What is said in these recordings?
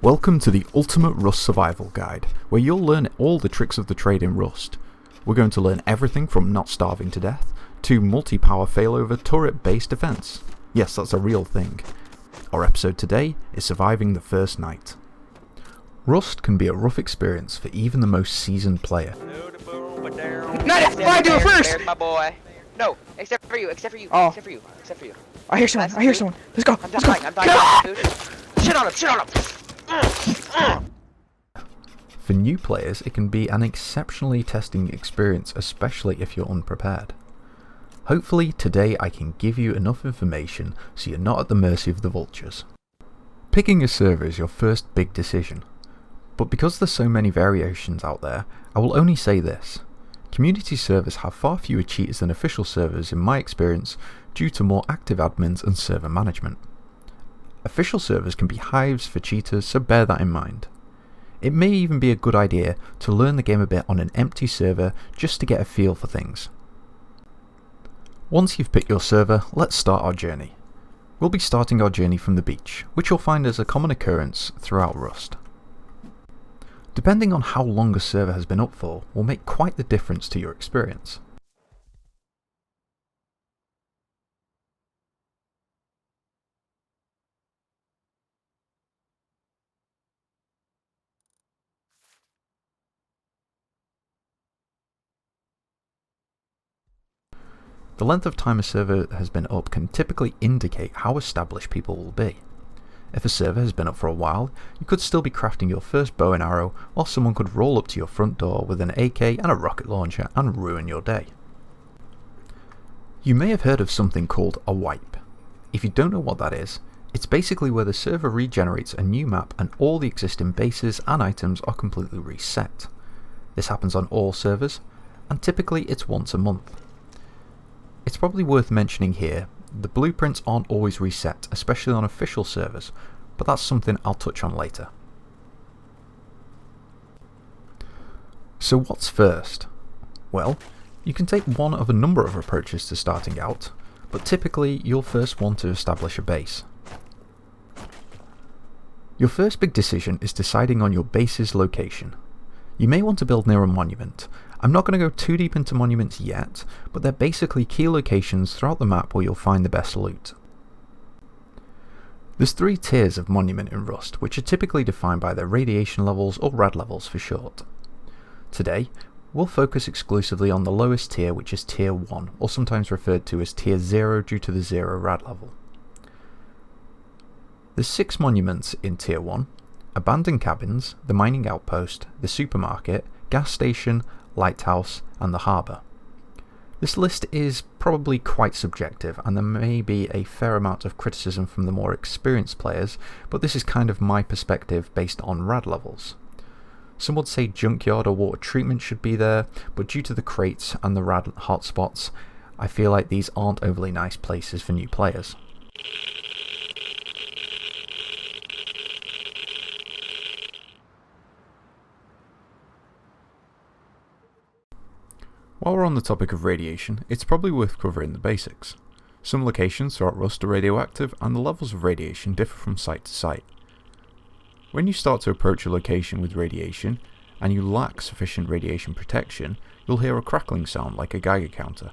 Welcome to the Ultimate Rust Survival Guide, where you'll learn all the tricks of the trade in Rust. We're going to learn everything from not starving to death, to multi-power failover turret-based defense. Yes, that's a real thing. Our episode today is surviving the first night. Rust can be a rough experience for even the most seasoned player. Not if I do it first! There's my boy. No, except for you, except for you, Oh. except for you, except for you. I hear someone, Let's go, I'm let's go! dying, I'm dying, dude. Shit on him, shit on him! For new players, it can be an exceptionally testing experience, especially if you're unprepared. Hopefully, today I can give you enough information so you're not at the mercy of the vultures. Picking a server is your first big decision, but because there's so many variations out there, I will only say this. Community servers have far fewer cheaters than official servers in my experience due to more active admins and server management. Official servers can be hives for cheaters, so bear that in mind. It may even be a good idea to learn the game a bit on an empty server just to get a feel for things. Once you've picked your server, let's start our journey. We'll be starting our journey from the beach, which you'll find is a common occurrence throughout Rust. Depending on how long a server has been up for will make quite the difference to your experience. The length of time a server has been up can typically indicate how established people will be. If a server has been up for a while, you could still be crafting your first bow and arrow, while someone could roll up to your front door with an AK and a rocket launcher and ruin your day. You may have heard of something called a wipe. If you don't know what that is, it's basically where the server regenerates a new map and all the existing bases and items are completely reset. This happens on all servers, and typically it's once a month. It's probably worth mentioning here, the blueprints aren't always reset, especially on official servers, but that's something I'll touch on later. So what's first? Well, you can take one of a number of approaches to starting out, but typically you'll first want to establish a base. Your first big decision is deciding on your base's location. You may want to build near a monument. I'm not going to go too deep into monuments yet, but they're basically key locations throughout the map where you'll find the best loot. There's 3 tiers of monument in Rust, which are typically defined by their radiation levels, or rad levels for short. Today, we'll focus exclusively on the lowest tier, which is tier 1, or sometimes referred to as tier 0 due to the 0 rad level. There's 6 monuments in tier 1, abandoned cabins, the mining outpost, the supermarket, gas station, lighthouse and the harbour. This list is probably quite subjective and there may be a fair amount of criticism from the more experienced players, but this is kind of my perspective based on rad levels. Some would say junkyard or water treatment should be there, but due to the crates and the rad hotspots, I feel like these aren't overly nice places for new players. While we're on the topic of radiation, it's probably worth covering the basics. Some locations throughout Rust are radioactive and the levels of radiation differ from site to site. When you start to approach a location with radiation, and you lack sufficient radiation protection, you'll hear a crackling sound like a Geiger counter.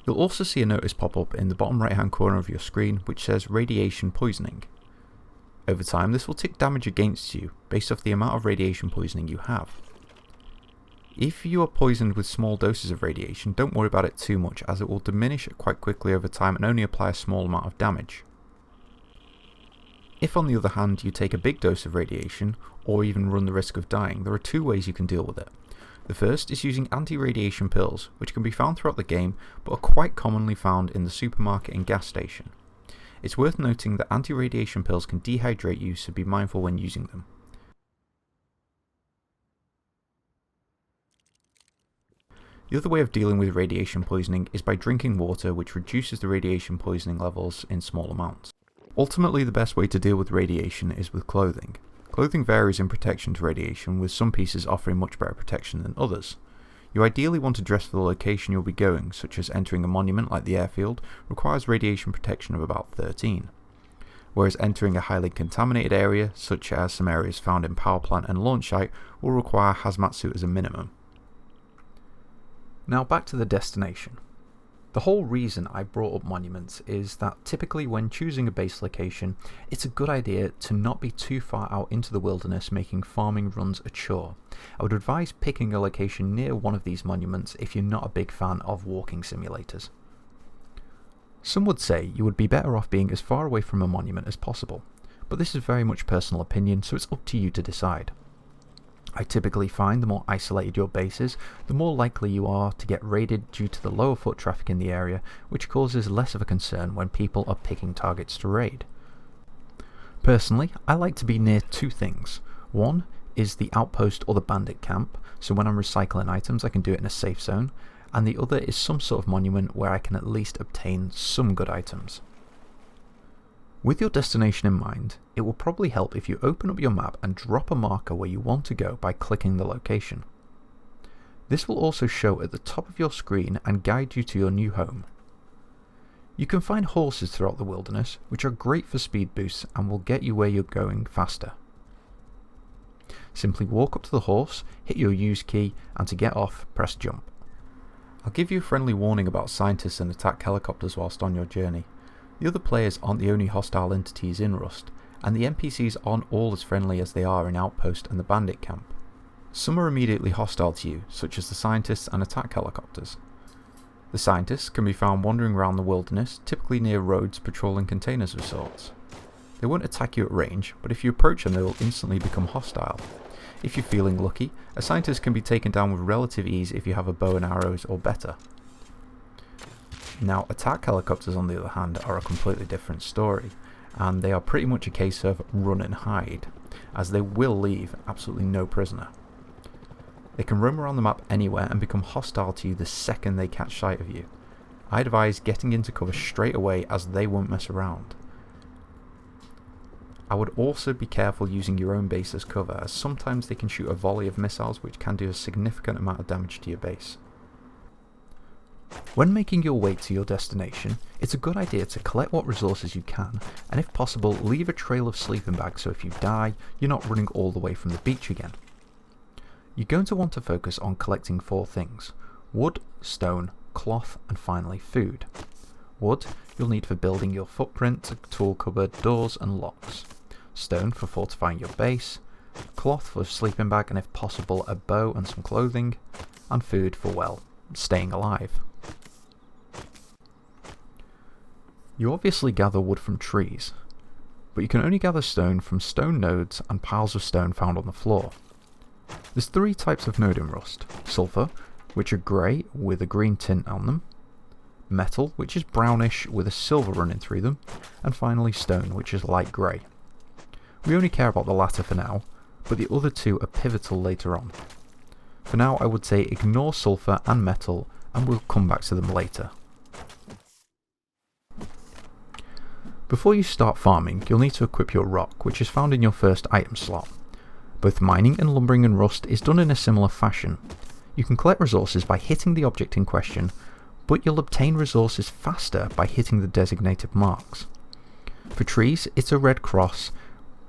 You'll also see a notice pop up in the bottom right hand corner of your screen which says radiation poisoning. Over time this will tick damage against you based off the amount of radiation poisoning you have. If you are poisoned with small doses of radiation, don't worry about it too much as it will diminish quite quickly over time and only apply a small amount of damage. If on the other hand you take a big dose of radiation, or even run the risk of dying, there are 2 ways you can deal with it. The first is using anti-radiation pills, which can be found throughout the game but are quite commonly found in the supermarket and gas station. It's worth noting that anti-radiation pills can dehydrate you, so be mindful when using them. The other way of dealing with radiation poisoning is by drinking water, which reduces the radiation poisoning levels in small amounts. Ultimately, the best way to deal with radiation is with clothing. Clothing varies in protection to radiation, with some pieces offering much better protection than others. You ideally want to dress for the location you'll be going, such as entering a monument like the airfield requires radiation protection of about 13. whereas entering a highly contaminated area, such as some areas found in power plant and launch site, will require a hazmat suit as a minimum. Now back to the destination. The whole reason I brought up monuments is that typically when choosing a base location, it's a good idea to not be too far out into the wilderness making farming runs a chore. I would advise picking a location near one of these monuments if you're not a big fan of walking simulators. Some would say you would be better off being as far away from a monument as possible, but this is very much personal opinion, so it's up to you to decide. I typically find the more isolated your base is, the more likely you are to get raided due to the lower foot traffic in the area, which causes less of a concern when people are picking targets to raid. Personally, I like to be near two things. One is the outpost or the bandit camp, so when I'm recycling items I can do it in a safe zone, and the other is some sort of monument where I can at least obtain some good items. With your destination in mind, it will probably help if you open up your map and drop a marker where you want to go by clicking the location. This will also show at the top of your screen and guide you to your new home. You can find horses throughout the wilderness, which are great for speed boosts and will get you where you're going faster. Simply walk up to the horse, hit your use key, and to get off, press jump. I'll give you a friendly warning about scientists and attack helicopters whilst on your journey. The other players aren't the only hostile entities in Rust, and the NPCs aren't all as friendly as they are in Outpost and the Bandit Camp. Some are immediately hostile to you, such as the scientists and attack helicopters. The scientists can be found wandering around the wilderness, typically near roads patrolling containers of sorts. They won't attack you at range, but if you approach them they will instantly become hostile. If you're feeling lucky, a scientist can be taken down with relative ease if you have a bow and arrows or better. Now, attack helicopters on the other hand are a completely different story, and they are pretty much a case of run and hide, as they will leave absolutely no prisoner. They can roam around the map anywhere and become hostile to you the second they catch sight of you. I advise getting into cover straight away as they won't mess around. I would also be careful using your own base as cover, as sometimes they can shoot a volley of missiles which can do a significant amount of damage to your base. When making your way to your destination, it's a good idea to collect what resources you can, and if possible leave a trail of sleeping bags so if you die, you're not running all the way from the beach again. You're going to want to focus on collecting 4 things: wood, stone, cloth, and finally food. Wood you'll need for building your footprint, tool cupboard, doors and locks. Stone for fortifying your base, cloth for a sleeping bag and if possible a bow and some clothing, and food for, well, staying alive. You obviously gather wood from trees, but you can only gather stone from stone nodes and piles of stone found on the floor. There's 3 types of node in Rust: sulfur, which are grey with a green tint on them, metal, which is brownish with a silver running through them, and finally stone, which is light grey. We only care about the latter for now, but the other 2 are pivotal later on. For now I would say ignore sulfur and metal and we'll come back to them later. Before you start farming, you'll need to equip your rock, which is found in your first item slot. Both mining and lumbering in Rust is done in a similar fashion. You can collect resources by hitting the object in question, but you'll obtain resources faster by hitting the designated marks. For trees, it's a red cross,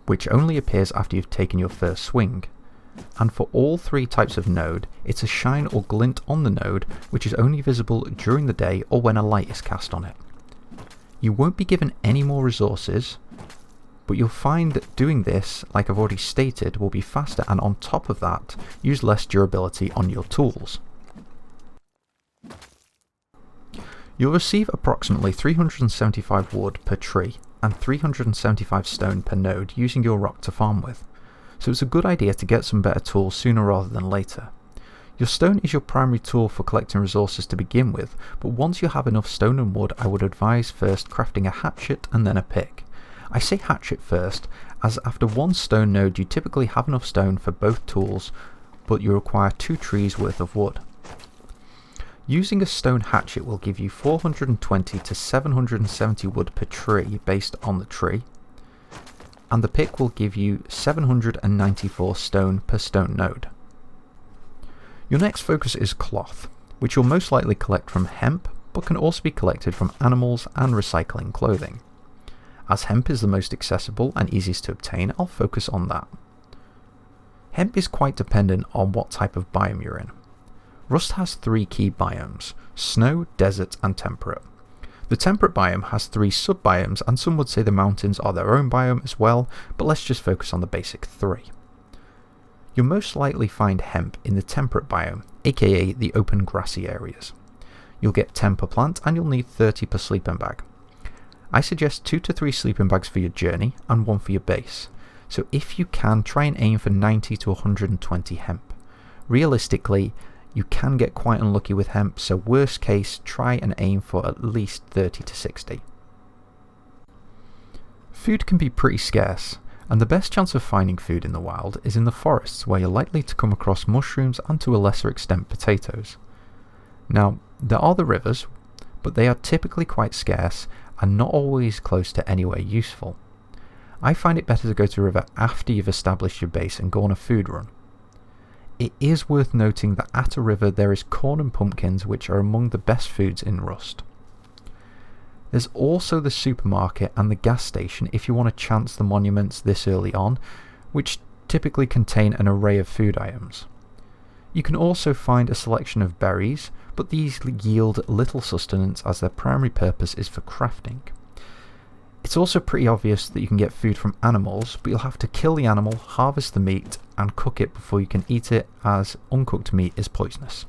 which only appears after you've taken your first swing. And for all 3 types of node, it's a shine or glint on the node, which is only visible during the day or when a light is cast on it. You won't be given any more resources, but you'll find that doing this, like I've already stated, will be faster and on top of that, use less durability on your tools. You'll receive approximately 375 wood per tree and 375 stone per node using your rock to farm with, so it's a good idea to get some better tools sooner rather than later. Your stone is your primary tool for collecting resources to begin with, but once you have enough stone and wood I would advise first crafting a hatchet and then a pick. I say hatchet first, as after 1 stone node you typically have enough stone for both tools, but you require 2 trees worth of wood. Using a stone hatchet will give you 420 to 770 wood per tree based on the tree, and the pick will give you 794 stone per stone node. Your next focus is cloth, which you'll most likely collect from hemp, but can also be collected from animals and recycling clothing. As hemp is the most accessible and easiest to obtain, I'll focus on that. Hemp is quite dependent on what type of biome you're in. Rust has 3 key biomes: snow, desert and temperate. The temperate biome has 3 sub-biomes, and some would say the mountains are their own biome as well, but let's just focus on the basic 3. You'll most likely find hemp in the temperate biome, aka the open grassy areas. You'll get 10 per plant and you'll need 30 per sleeping bag. I suggest 2 to 3 sleeping bags for your journey and 1 for your base, so if you can, try and aim for 90 to 120 hemp. Realistically, you can get quite unlucky with hemp, so worst case, try and aim for at least 30 to 60. Food can be pretty scarce, and the best chance of finding food in the wild is in the forests, where you're likely to come across mushrooms and to a lesser extent potatoes. Now, there are the rivers, but they are typically quite scarce and not always close to anywhere useful. I find it better to go to a river after you've established your base and go on a food run. It is worth noting that at a river there is corn and pumpkins, which are among the best foods in Rust. There's also the supermarket and the gas station if you want to chance the monuments this early on, which typically contain an array of food items. You can also find a selection of berries, but these yield little sustenance as their primary purpose is for crafting. It's also pretty obvious that you can get food from animals, but you'll have to kill the animal, harvest the meat, and cook it before you can eat it, as uncooked meat is poisonous.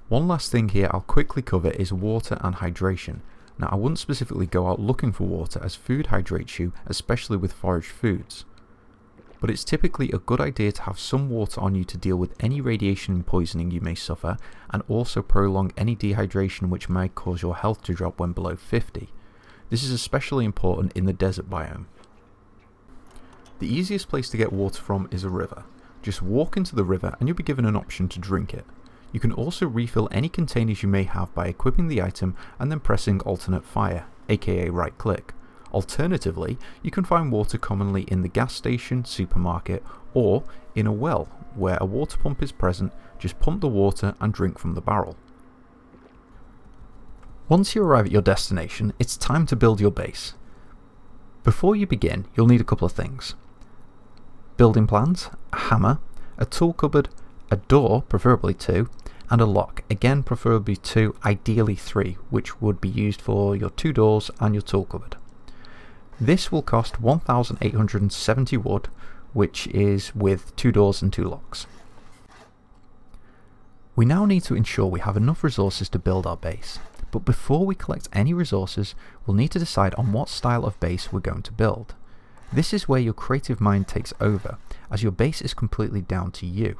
One last thing here I'll quickly cover is water and hydration. Now, I wouldn't specifically go out looking for water, as food hydrates you, especially with foraged foods. But it's typically a good idea to have some water on you to deal with any radiation poisoning you may suffer, and also prolong any dehydration which may cause your health to drop when below 50. This is especially important in the desert biome. The easiest place to get water from is a river. Just walk into the river and you'll be given an option to drink it. You can also refill any containers you may have by equipping the item and then pressing alternate fire, aka right click. Alternatively, you can find water commonly in the gas station, supermarket, or in a well, where a water pump is present. Just pump the water and drink from the barrel. Once you arrive at your destination, it's time to build your base. Before you begin, you'll need a couple of things: building plans, a hammer, a tool cupboard, a door, preferably 2, and a lock, again preferably 2, ideally 3, which would be used for your 2 doors and your tool cupboard. This will cost 1,870 wood, which is with 2 doors and 2 locks. We now need to ensure we have enough resources to build our base, but before we collect any resources, we'll need to decide on what style of base we're going to build. This is where your creative mind takes over, as your base is completely down to you.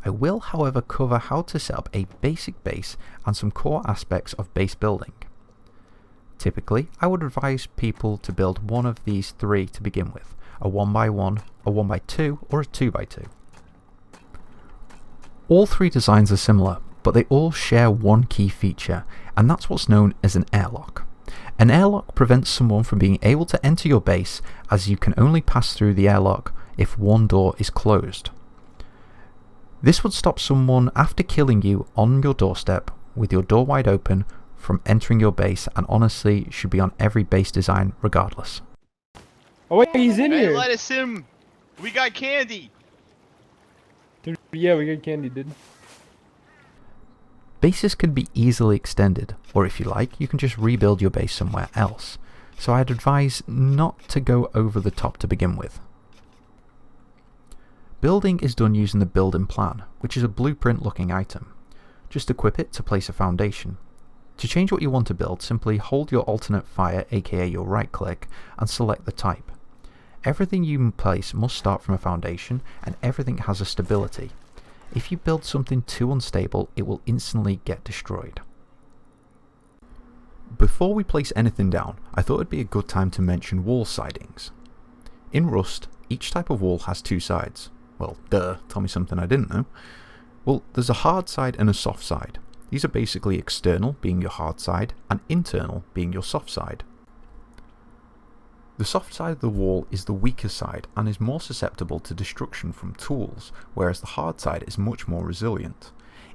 I will, however, cover how to set up a basic base and some core aspects of base building. Typically, I would advise people to build one of these 3 to begin with: a 1x1, a 1x2, or a 2x2. All 3 designs are similar, but they all share one key feature, and that's what's known as an airlock. An airlock prevents someone from being able to enter your base, as you can only pass through the airlock if one door is closed. This would stop someone, after killing you on your doorstep with your door wide open, from entering your base, and honestly should be on every base design regardless. Oh wait, he's in Hey, here. let us in. We got candy. Dude, yeah, we got candy, dude. Bases can be easily extended, or if you like, you can just rebuild your base somewhere else, so I'd advise not to go over the top to begin with. Building is done using the building plan, which is a blueprint looking item. Just equip it to place a foundation. To change what you want to build, simply hold your alternate fire, aka your right click, and select the type. Everything you place must start from a foundation, and everything has a stability. If you build something too unstable, it will instantly get destroyed. Before we place anything down, I thought it'd be a good time to mention wall sidings. In Rust, each type of wall has 2 sides. Well, duh, tell me something I didn't know. Well, there's a hard side and a soft side. These are basically external, being your hard side, and internal, being your soft side. The soft side of the wall is the weaker side and is more susceptible to destruction from tools, whereas the hard side is much more resilient.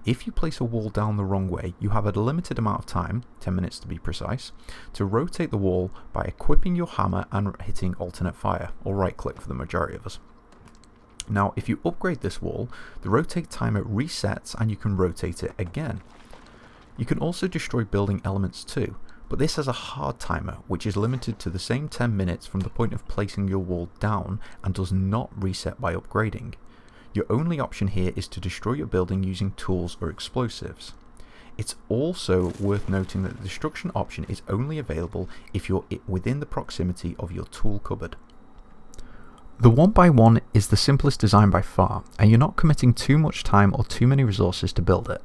if you place a wall down the wrong way, you have a limited amount of time, 10 minutes to be precise, to rotate the wall by equipping your hammer and hitting alternate fire, or right click for the majority of us. Now, if you upgrade this wall, the rotate timer resets and you can rotate it again. You can also destroy building elements too, but this has a hard timer which is limited to the same 10 minutes from the point of placing your wall down and does not reset by upgrading. Your only option here is to destroy your building using tools or explosives. It's also worth noting that the destruction option is only available if you're within the proximity of your tool cupboard. The 1x1 is the simplest design by far, and you're not committing too much time or too many resources to build it.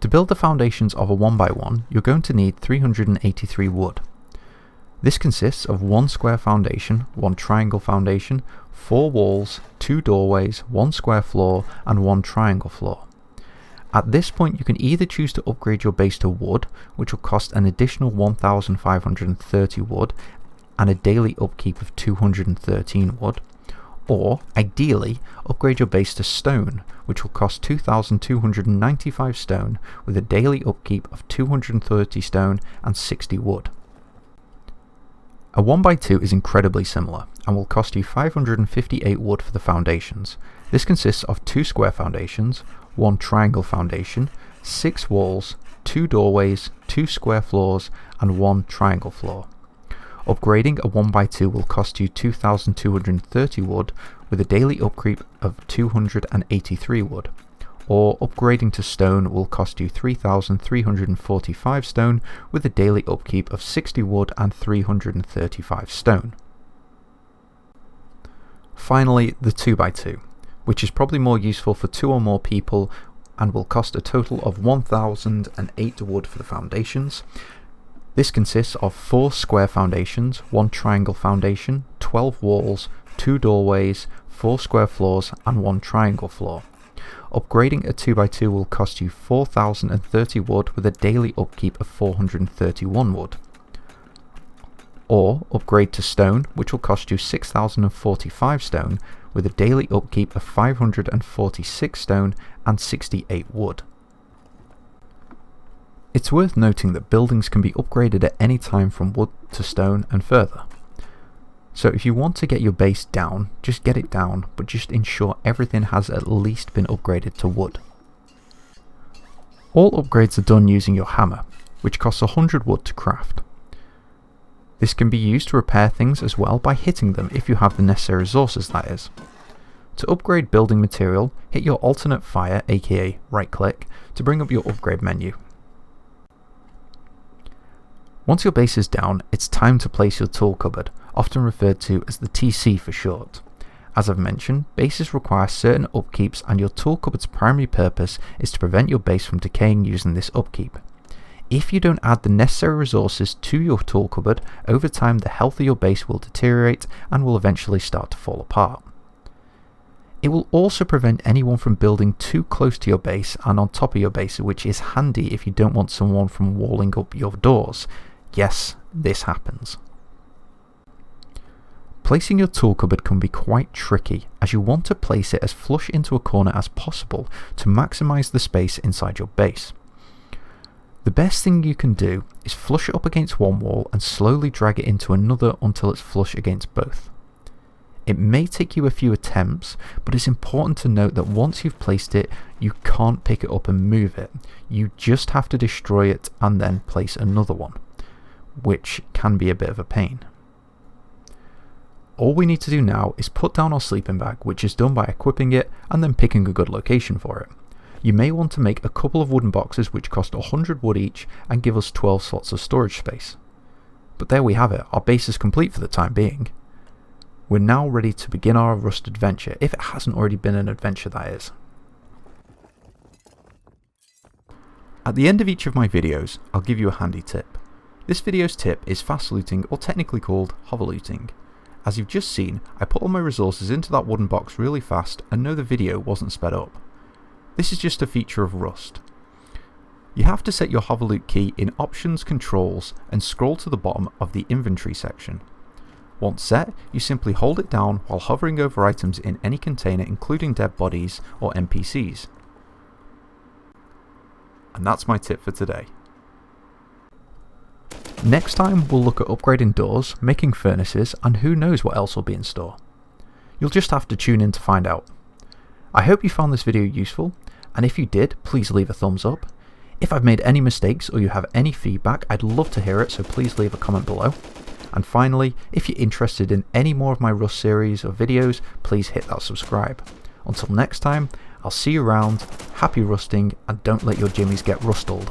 To build the foundations of a 1x1, you're going to need 383 wood. This consists of 1 square foundation, 1 triangle foundation, 4 walls, 2 doorways, 1 square floor, and 1 triangle floor. At this point you can either choose to upgrade your base to wood, which will cost an additional 1,530 wood and a daily upkeep of 213 wood, or, ideally, upgrade your base to stone, which will cost 2,295 stone with a daily upkeep of 230 stone and 60 wood. A 1x2 is incredibly similar, and will cost you 558 wood for the foundations. This consists of 2 square foundations, 1 triangle foundation, 6 walls, 2 doorways, 2 square floors, and 1 triangle floor. Upgrading a 1x2 will cost you 2,230 wood with a daily upkeep of 283 wood, or upgrading to stone will cost you 3,345 stone with a daily upkeep of 60 wood and 335 stone. Finally, the 2x2, which is probably more useful for 2 or more people and will cost a total of 1,008 wood for the foundations. This consists of 4 square foundations, 1 triangle foundation, 12 walls, 2 doorways, 4 square floors and 1 triangle floor. Upgrading a 2x2 will cost you 4,030 wood with a daily upkeep of 431 wood. Or upgrade to stone, which will cost you 6,045 stone with a daily upkeep of 546 stone and 68 wood. It's worth noting that buildings can be upgraded at any time from wood to stone and further. So if you want to get your base down, just get it down, but just ensure everything has at least been upgraded to wood. All upgrades are done using your hammer, which costs 100 wood to craft. This can be used to repair things as well by hitting them if you have the necessary resources, that is. To upgrade building material, hit your alternate fire, aka right click, to bring up your upgrade menu. Once your base is down, it's time to place your tool cupboard, often referred to as the TC for short. As I've mentioned, bases require certain upkeeps and your tool cupboard's primary purpose is to prevent your base from decaying using this upkeep. If you don't add the necessary resources to your tool cupboard, over time the health of your base will deteriorate and will eventually start to fall apart. It will also prevent anyone from building too close to your base and on top of your base, which is handy if you don't want someone from walling up your doors. Yes, this happens. Placing your tool cupboard can be quite tricky, as you want to place it as flush into a corner as possible to maximise the space inside your base. The best thing you can do is flush it up against one wall and slowly drag it into another until it's flush against both. It may take you a few attempts, but it's important to note that once you've placed it, you can't pick it up and move it. You just have to destroy it and then place another one, which can be a bit of a pain. All we need to do now is put down our sleeping bag, which is done by equipping it and then picking a good location for it. You may want to make a couple of wooden boxes which cost 100 wood each and give us 12 slots of storage space. But there we have it, our base is complete for the time being. We're now ready to begin our Rust adventure, if it hasn't already been an adventure, that is. At the end of each of my videos, I'll give you a handy tip. This video's tip is fast looting, or technically called hover looting. As you've just seen, I put all my resources into that wooden box really fast and no, the video wasn't sped up. This is just a feature of Rust. You have to set your hover loot key in Options Controls and scroll to the bottom of the inventory section. Once set, you simply hold it down while hovering over items in any container, including dead bodies or NPCs. And that's my tip for today. Next time we'll look at upgrading doors, making furnaces, and who knows what else will be in store. You'll just have to tune in to find out. I hope you found this video useful, and if you did, please leave a thumbs up. If I've made any mistakes or you have any feedback, I'd love to hear it, so please leave a comment below. And finally, if you're interested in any more of my Rust series or videos, please hit that subscribe. Until next time, I'll see you around, happy rusting, and don't let your jimmies get rustled.